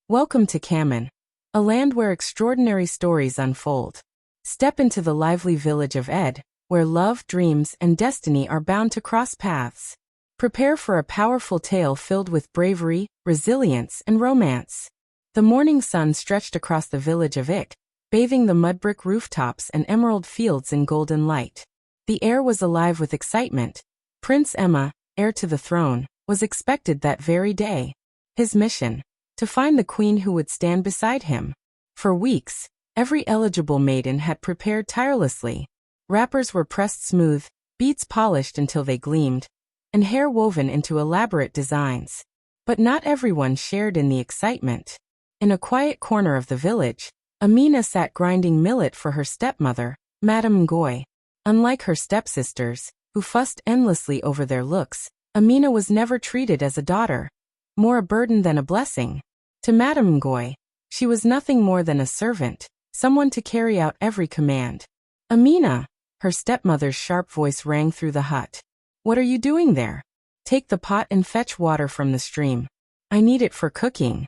Welcome to Kamen, a land where extraordinary stories unfold. Step into the lively village of Ed, where love, dreams, and destiny are bound to cross paths. Prepare for a powerful tale filled with bravery, resilience, and romance. The morning sun stretched across the village of Ik, bathing the mud-brick rooftops and emerald fields in golden light. The air was alive with excitement. Prince Emma, heir to the throne, was expected that very day. His mission: to find the queen who would stand beside him. For weeks, every eligible maiden had prepared tirelessly. Wrappers were pressed smooth, beads polished until they gleamed, and hair woven into elaborate designs. But not everyone shared in the excitement. In a quiet corner of the village, Amina sat grinding millet for her stepmother, Madame Ngoy. Unlike her stepsisters, who fussed endlessly over their looks, Amina was never treated as a daughter, more a burden than a blessing. To Madame Ngoy, she was nothing more than a servant, someone to carry out every command. Amina, her stepmother's sharp voice rang through the hut. What are you doing there? Take the pot and fetch water from the stream. I need it for cooking.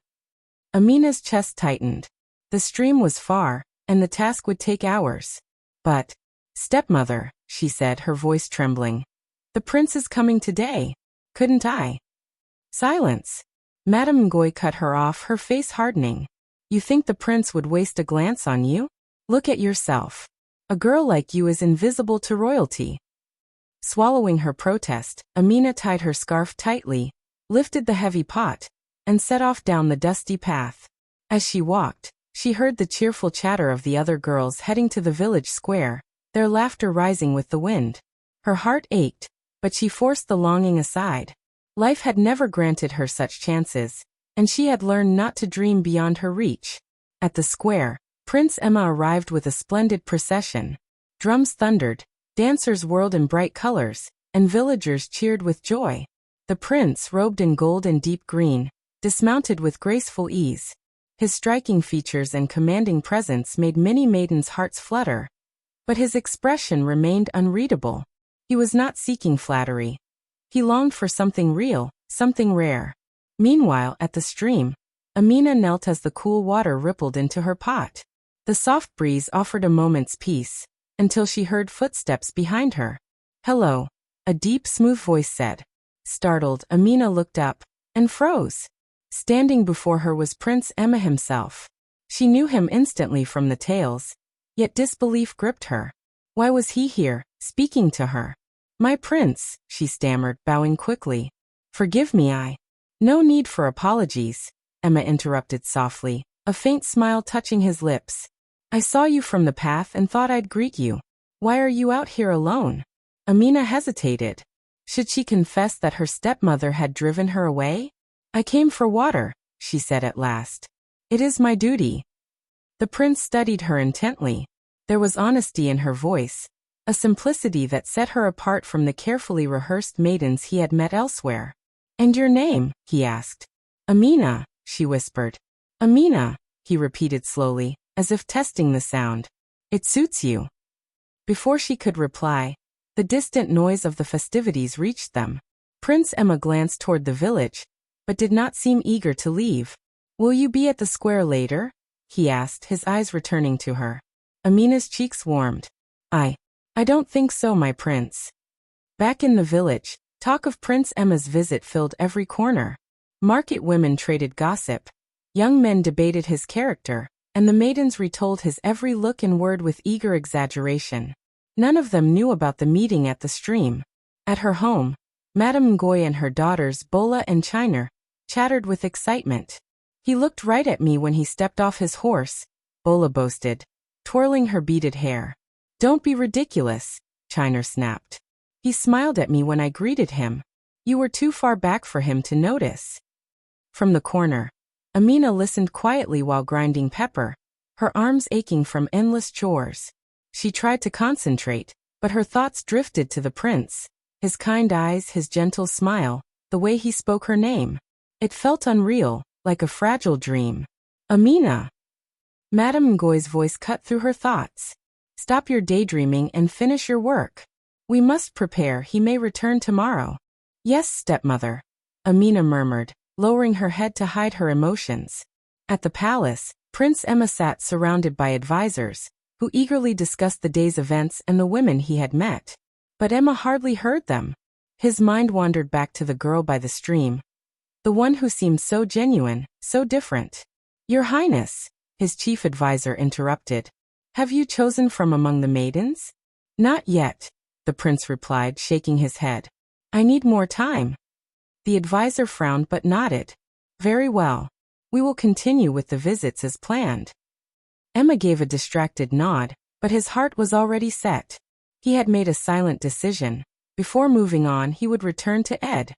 Amina's chest tightened. The stream was far, and the task would take hours. But, stepmother, she said, her voice trembling, the prince is coming today. Couldn't I? Silence. Madame Ngoy cut her off, her face hardening. You think the prince would waste a glance on you? Look at yourself. A girl like you is invisible to royalty. Swallowing her protest, Amina tied her scarf tightly, lifted the heavy pot, and set off down the dusty path. As she walked, she heard the cheerful chatter of the other girls heading to the village square, their laughter rising with the wind. Her heart ached, but she forced the longing aside. Life had never granted her such chances, and she had learned not to dream beyond her reach. At the square, Prince Emma arrived with a splendid procession. Drums thundered, dancers whirled in bright colors, and villagers cheered with joy. The prince, robed in gold and deep green, dismounted with graceful ease. His striking features and commanding presence made many maidens' hearts flutter. But his expression remained unreadable. He was not seeking flattery. He longed for something real, something rare. Meanwhile, at the stream, Amina knelt as the cool water rippled into her pot. The soft breeze offered a moment's peace, until she heard footsteps behind her. Hello, a deep, smooth voice said. Startled, Amina looked up, and froze. Standing before her was Prince Emma himself. She knew him instantly from the tales, yet disbelief gripped her. Why was he here, speaking to her? My prince, she stammered, bowing quickly. Forgive me, No need for apologies, Emma interrupted softly, a faint smile touching his lips. I saw you from the path and thought I'd greet you. Why are you out here alone? Amina hesitated. Should she confess that her stepmother had driven her away? I came for water, she said at last. It is my duty. The prince studied her intently. There was honesty in her voice, a simplicity that set her apart from the carefully rehearsed maidens he had met elsewhere. And your name? He asked. Amina, she whispered. Amina, he repeated slowly, as if testing the sound. It suits you. Before she could reply, the distant noise of the festivities reached them. Prince Emma glanced toward the village, but did not seem eager to leave. Will you be at the square later? He asked, his eyes returning to her. Amina's cheeks warmed. I don't think so, my prince. Back in the village, talk of Prince Emma's visit filled every corner. Market women traded gossip. Young men debated his character, and the maidens retold his every look and word with eager exaggeration. None of them knew about the meeting at the stream. At her home, Madame Ngoy and her daughters Bola and Chiner chattered with excitement. He looked right at me when he stepped off his horse, Bola boasted, twirling her beaded hair. Don't be ridiculous, Chiner snapped. He smiled at me when I greeted him. You were too far back for him to notice. From the corner, Amina listened quietly while grinding pepper, her arms aching from endless chores. She tried to concentrate, but her thoughts drifted to the prince, his kind eyes, his gentle smile, the way he spoke her name. It felt unreal, like a fragile dream. Amina! Madame Ngoy's voice cut through her thoughts. Stop your daydreaming and finish your work. We must prepare, he may return tomorrow. Yes, stepmother, Amina murmured, lowering her head to hide her emotions. At the palace, Prince Emma sat surrounded by advisors, who eagerly discussed the day's events and the women he had met. But Emma hardly heard them. His mind wandered back to the girl by the stream. The one who seemed so genuine, so different. "Your Highness," his chief advisor interrupted. "Have you chosen from among the maidens?" "Not yet," the prince replied, shaking his head. "I need more time." The advisor frowned but nodded. "Very well. We will continue with the visits as planned." Emma gave a distracted nod, but his heart was already set. He had made a silent decision. Before moving on, he would return to Ed.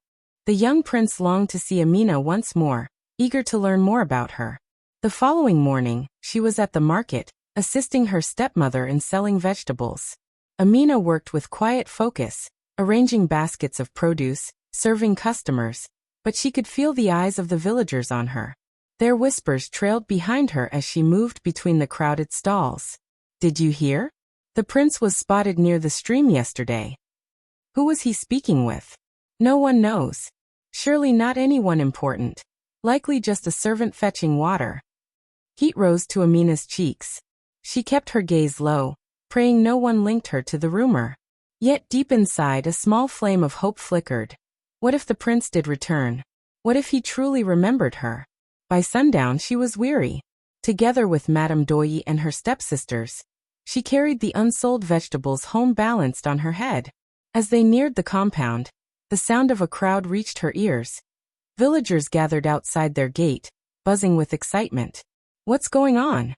The young prince longed to see Amina once more, eager to learn more about her. The following morning, she was at the market, assisting her stepmother in selling vegetables. Amina worked with quiet focus, arranging baskets of produce, serving customers, but she could feel the eyes of the villagers on her. Their whispers trailed behind her as she moved between the crowded stalls. "Did you hear? The prince was spotted near the stream yesterday." Who was he speaking with? No one knows. Surely not anyone important. Likely just a servant fetching water. Heat rose to Amina's cheeks. She kept her gaze low, praying no one linked her to the rumor. Yet deep inside a small flame of hope flickered. What if the prince did return? What if he truly remembered her? By sundown she was weary. Together with Madame Doyi and her stepsisters, she carried the unsold vegetables home balanced on her head. As they neared the compound, the sound of a crowd reached her ears. Villagers gathered outside their gate, buzzing with excitement. "What's going on?"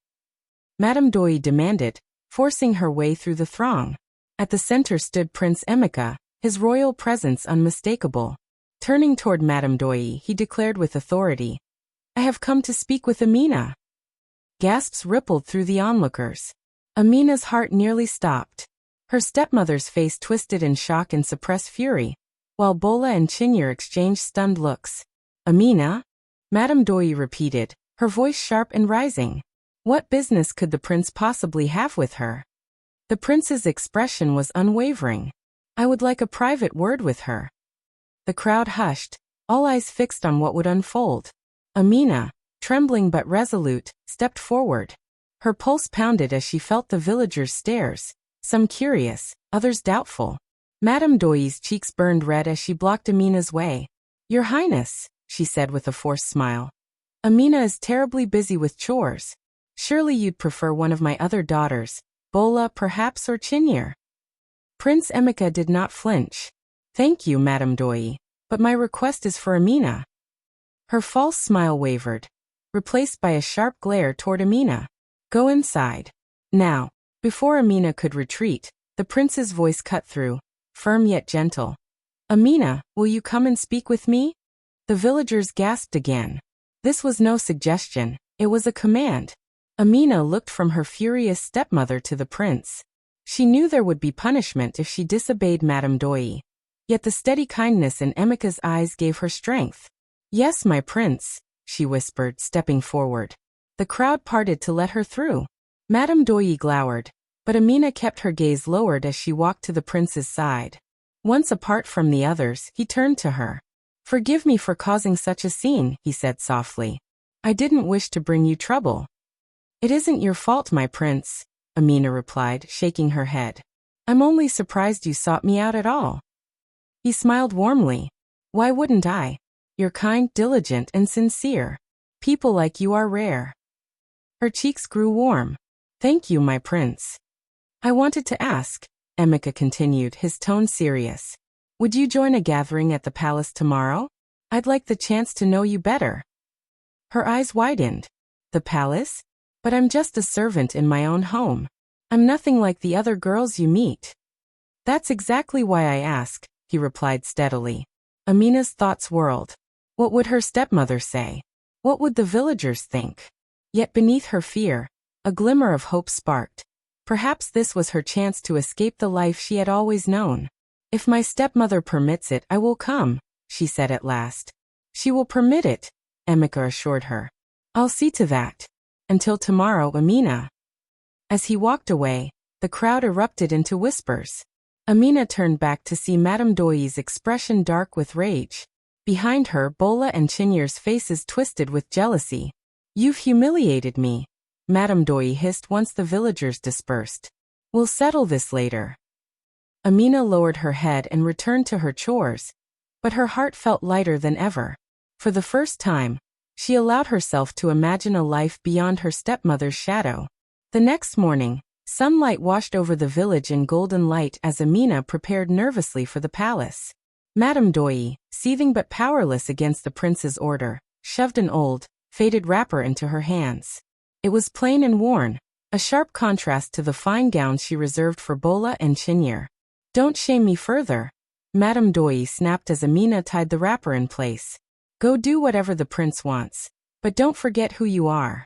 Madame Doyi demanded, forcing her way through the throng. At the center stood Prince Emeka, his royal presence unmistakable. Turning toward Madame Doyi, he declared with authority, "I have come to speak with Amina." Gasps rippled through the onlookers. Amina's heart nearly stopped. Her stepmother's face twisted in shock and suppressed fury, while Bola and Chinyere exchanged stunned looks. "Amina?" Madame Doyi repeated, her voice sharp and rising. What business could the prince possibly have with her? The prince's expression was unwavering. "I would like a private word with her." The crowd hushed, all eyes fixed on what would unfold. Amina, trembling but resolute, stepped forward. Her pulse pounded as she felt the villagers' stares, some curious, others doubtful. Madame Doyi's cheeks burned red as she blocked Amina's way. "Your Highness," she said with a forced smile. "Amina is terribly busy with chores. Surely you'd prefer one of my other daughters, Bola perhaps or Chinyere." Prince Emeka did not flinch. "Thank you, Madame Doyi, but my request is for Amina." Her false smile wavered, replaced by a sharp glare toward Amina. "Go inside. Now." Before Amina could retreat, the prince's voice cut through, firm yet gentle. "Amina, will you come and speak with me?" The villagers gasped again. This was no suggestion, it was a command. Amina looked from her furious stepmother to the prince. She knew there would be punishment if she disobeyed Madame Doyi. Yet the steady kindness in Emeka's eyes gave her strength. "Yes, my prince," she whispered, stepping forward. The crowd parted to let her through. Madame Doyi glowered, but Amina kept her gaze lowered as she walked to the prince's side. Once apart from the others, he turned to her. "Forgive me for causing such a scene," he said softly. "I didn't wish to bring you trouble." "It isn't your fault, my prince," Amina replied, shaking her head. "I'm only surprised you sought me out at all." He smiled warmly. "Why wouldn't I? You're kind, diligent, and sincere. People like you are rare." Her cheeks grew warm. "Thank you, my prince." "I wanted to ask," Emeka continued, his tone serious. "Would you join a gathering at the palace tomorrow? I'd like the chance to know you better." Her eyes widened. "The palace? But I'm just a servant in my own home. I'm nothing like the other girls you meet." "That's exactly why I ask," he replied steadily. Amina's thoughts whirled. What would her stepmother say? What would the villagers think? Yet beneath her fear, a glimmer of hope sparked. Perhaps this was her chance to escape the life she had always known. "If my stepmother permits it, I will come," she said at last. "She will permit it," Emeka assured her. "I'll see to that. Until tomorrow, Amina." As he walked away, the crowd erupted into whispers. Amina turned back to see Madame Doyi's expression dark with rage. Behind her, Bola and Chinyere's faces twisted with jealousy. You've humiliated me, Madame Doi hissed once the villagers dispersed. We'll settle this later. Amina lowered her head and returned to her chores, but her heart felt lighter than ever. For the first time, she allowed herself to imagine a life beyond her stepmother's shadow. The next morning, sunlight washed over the village in golden light as Amina prepared nervously for the palace. Madame Doi, seething but powerless against the prince's order, shoved an old, faded wrapper into her hands. It was plain and worn, a sharp contrast to the fine gowns she reserved for Bola and Chinyere. Don't shame me further, Madame Doi snapped as Amina tied the wrapper in place. Go do whatever the prince wants, but don't forget who you are.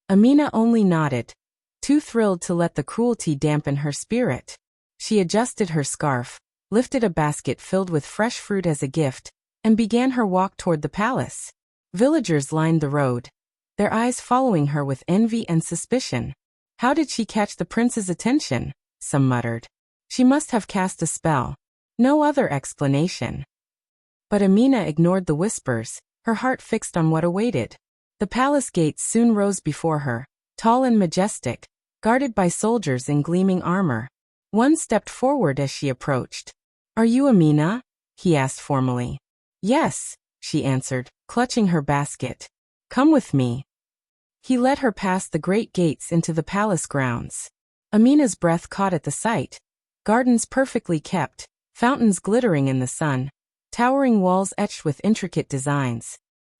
Amina only nodded, too thrilled to let the cruelty dampen her spirit. She adjusted her scarf, lifted a basket filled with fresh fruit as a gift, and began her walk toward the palace. Villagers lined the road, their eyes following her with envy and suspicion. How did she catch the prince's attention? Some muttered. She must have cast a spell. No other explanation. But Amina ignored the whispers, her heart fixed on what awaited. The palace gates soon rose before her, tall and majestic, guarded by soldiers in gleaming armor. One stepped forward as she approached. Are you Amina? He asked formally. Yes, she answered, clutching her basket. Come with me. He led her past the great gates into the palace grounds. Amina's breath caught at the sight. Gardens perfectly kept, fountains glittering in the sun, towering walls etched with intricate designs.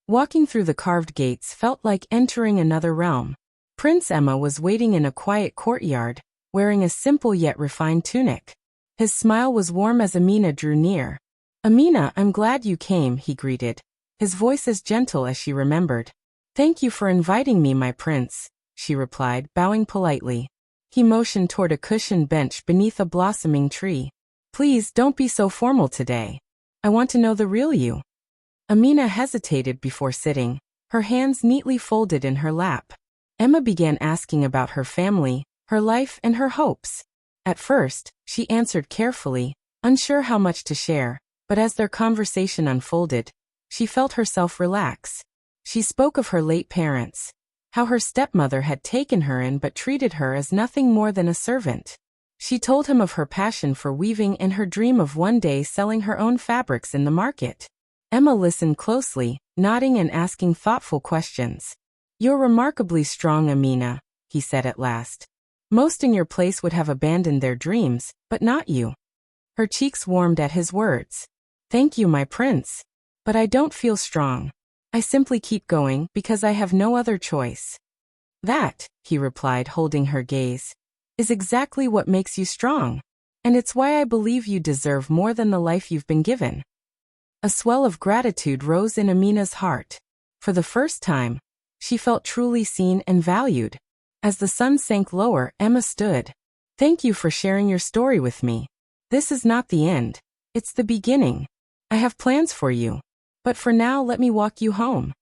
Walking through the carved gates felt like entering another realm. Prince Emma was waiting in a quiet courtyard, wearing a simple yet refined tunic. His smile was warm as Amina drew near. Amina, I'm glad you came, he greeted, his voice as gentle as she remembered. Thank you for inviting me, my prince, she replied, bowing politely. He motioned toward a cushioned bench beneath a blossoming tree. Please don't be so formal today. I want to know the real you. Amina hesitated before sitting, her hands neatly folded in her lap. Emma began asking about her family, her life, and her hopes. At first, she answered carefully, unsure how much to share, but as their conversation unfolded, she felt herself relax. She spoke of her late parents, how her stepmother had taken her in but treated her as nothing more than a servant. She told him of her passion for weaving and her dream of one day selling her own fabrics in the market. Emma listened closely, nodding and asking thoughtful questions. You're remarkably strong, Amina, he said at last. Most in your place would have abandoned their dreams, but not you. Her cheeks warmed at his words. Thank you, my prince. But I don't feel strong. I simply keep going because I have no other choice. That, he replied, holding her gaze, is exactly what makes you strong. And it's why I believe you deserve more than the life you've been given. A swell of gratitude rose in Amina's heart. For the first time, she felt truly seen and valued. As the sun sank lower, Emma stood. Thank you for sharing your story with me. This is not the end. It's the beginning. I have plans for you. But for now, let me walk you home.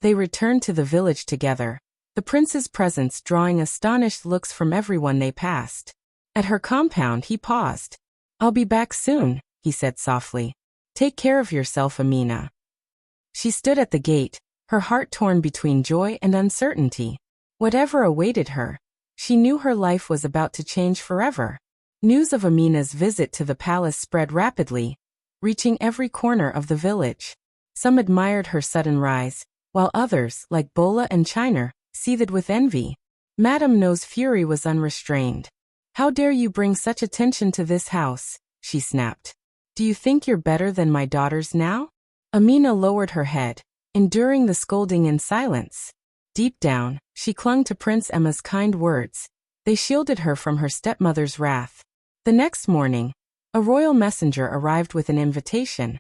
They returned to the village together, the prince's presence drawing astonished looks from everyone they passed. At her compound, he paused. I'll be back soon, he said softly. Take care of yourself, Amina. She stood at the gate, her heart torn between joy and uncertainty. Whatever awaited her, she knew her life was about to change forever. News of Amina's visit to the palace spread rapidly, reaching every corner of the village. Some admired her sudden rise, while others, like Bola and Chinyere, seethed with envy. Madame No's fury was unrestrained. How dare you bring such attention to this house, she snapped. Do you think you're better than my daughters now? Amina lowered her head, enduring the scolding in silence. Deep down, she clung to Prince Emma's kind words. They shielded her from her stepmother's wrath. The next morning, a royal messenger arrived with an invitation.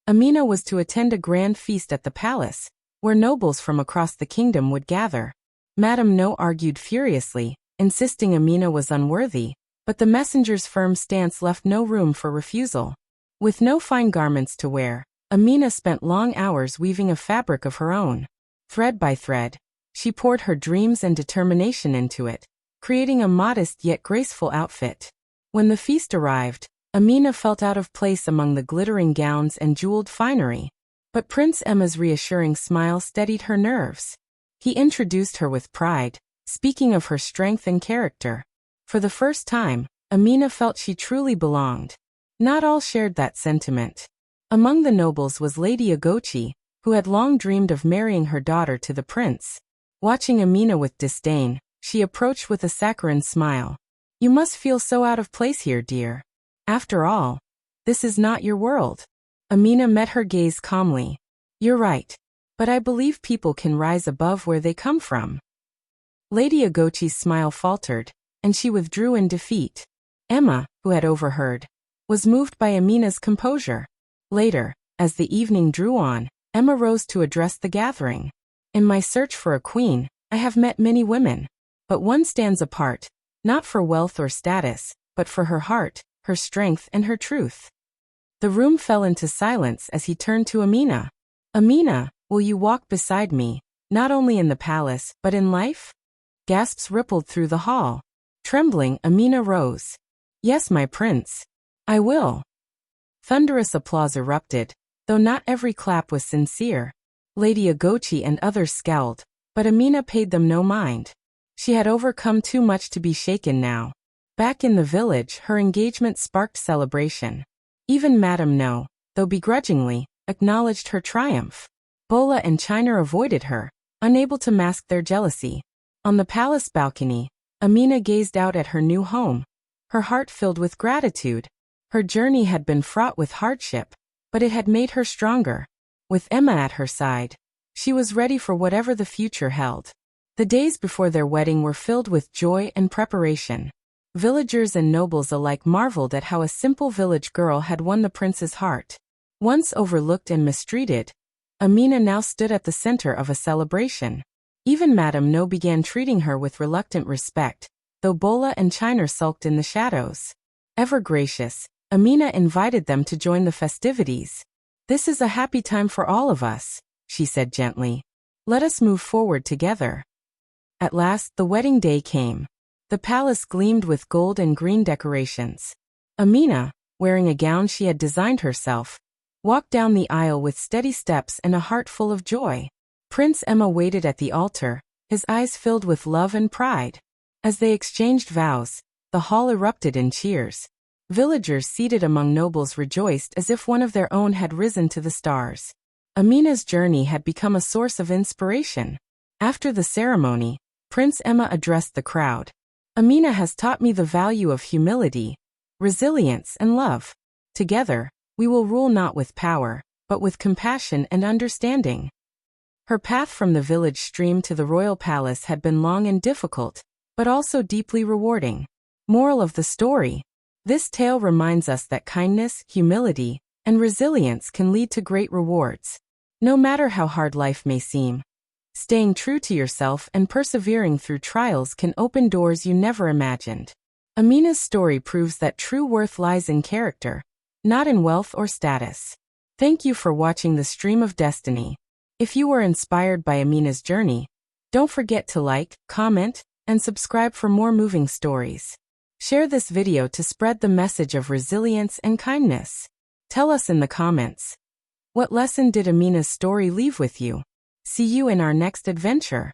Amina was to attend a grand feast at the palace, where nobles from across the kingdom would gather. Madame No argued furiously, insisting Amina was unworthy, but the messenger's firm stance left no room for refusal. With no fine garments to wear, Amina spent long hours weaving a fabric of her own. Thread by thread, she poured her dreams and determination into it, creating a modest yet graceful outfit. When the feast arrived, Amina felt out of place among the glittering gowns and jeweled finery. But Prince Emma's reassuring smile steadied her nerves. He introduced her with pride, speaking of her strength and character. For the first time, Amina felt she truly belonged. Not all shared that sentiment. Among the nobles was Lady Agochi, who had long dreamed of marrying her daughter to the prince. Watching Amina with disdain, she approached with a saccharine smile. "You must feel so out of place here, dear. After all, this is not your world." Amina met her gaze calmly. "You're right. But I believe people can rise above where they come from." Lady Agochi's smile faltered, and she withdrew in defeat. Emma, who had overheard, was moved by Amina's composure. Later, as the evening drew on, Emma rose to address the gathering. "In my search for a queen, I have met many women. But one stands apart, not for wealth or status, but for her heart, her strength, and her truth." The room fell into silence as he turned to Amina. "Amina, will you walk beside me, not only in the palace, but in life?" Gasps rippled through the hall. Trembling, Amina rose. "Yes, my prince. I will." Thunderous applause erupted, though not every clap was sincere. Lady Agochi and others scowled, but Amina paid them no mind. She had overcome too much to be shaken now. Back in the village, her engagement sparked celebration. Even Madame No, though begrudgingly, acknowledged her triumph. Bola and China avoided her, unable to mask their jealousy. On the palace balcony, Amina gazed out at her new home, her heart filled with gratitude. Her journey had been fraught with hardship, but it had made her stronger. With Emma at her side, she was ready for whatever the future held. The days before their wedding were filled with joy and preparation. Villagers and nobles alike marveled at how a simple village girl had won the prince's heart. Once overlooked and mistreated, Amina now stood at the center of a celebration. Even Madame No began treating her with reluctant respect, though Bola and China sulked in the shadows. Ever gracious, Amina invited them to join the festivities. "This is a happy time for all of us," she said gently. "Let us move forward together." At last, the wedding day came. The palace gleamed with gold and green decorations. Amina, wearing a gown she had designed herself, walked down the aisle with steady steps and a heart full of joy. Prince Emma waited at the altar, his eyes filled with love and pride. As they exchanged vows, the hall erupted in cheers. Villagers seated among nobles rejoiced as if one of their own had risen to the stars. Amina's journey had become a source of inspiration. After the ceremony, Prince Emma addressed the crowd. "Amina has taught me the value of humility, resilience, and love. Together, we will rule not with power, but with compassion and understanding." Her path from the village stream to the royal palace had been long and difficult, but also deeply rewarding. Moral of the story: this tale reminds us that kindness, humility, and resilience can lead to great rewards. No matter how hard life may seem, staying true to yourself and persevering through trials can open doors you never imagined. Amina's story proves that true worth lies in character, not in wealth or status. Thank you for watching the Stream of Destiny. If you were inspired by Amina's journey, don't forget to like, comment, and subscribe for more moving stories. Share this video to spread the message of resilience and kindness. Tell us in the comments, what lesson did Amina's story leave with you? See you in our next adventure.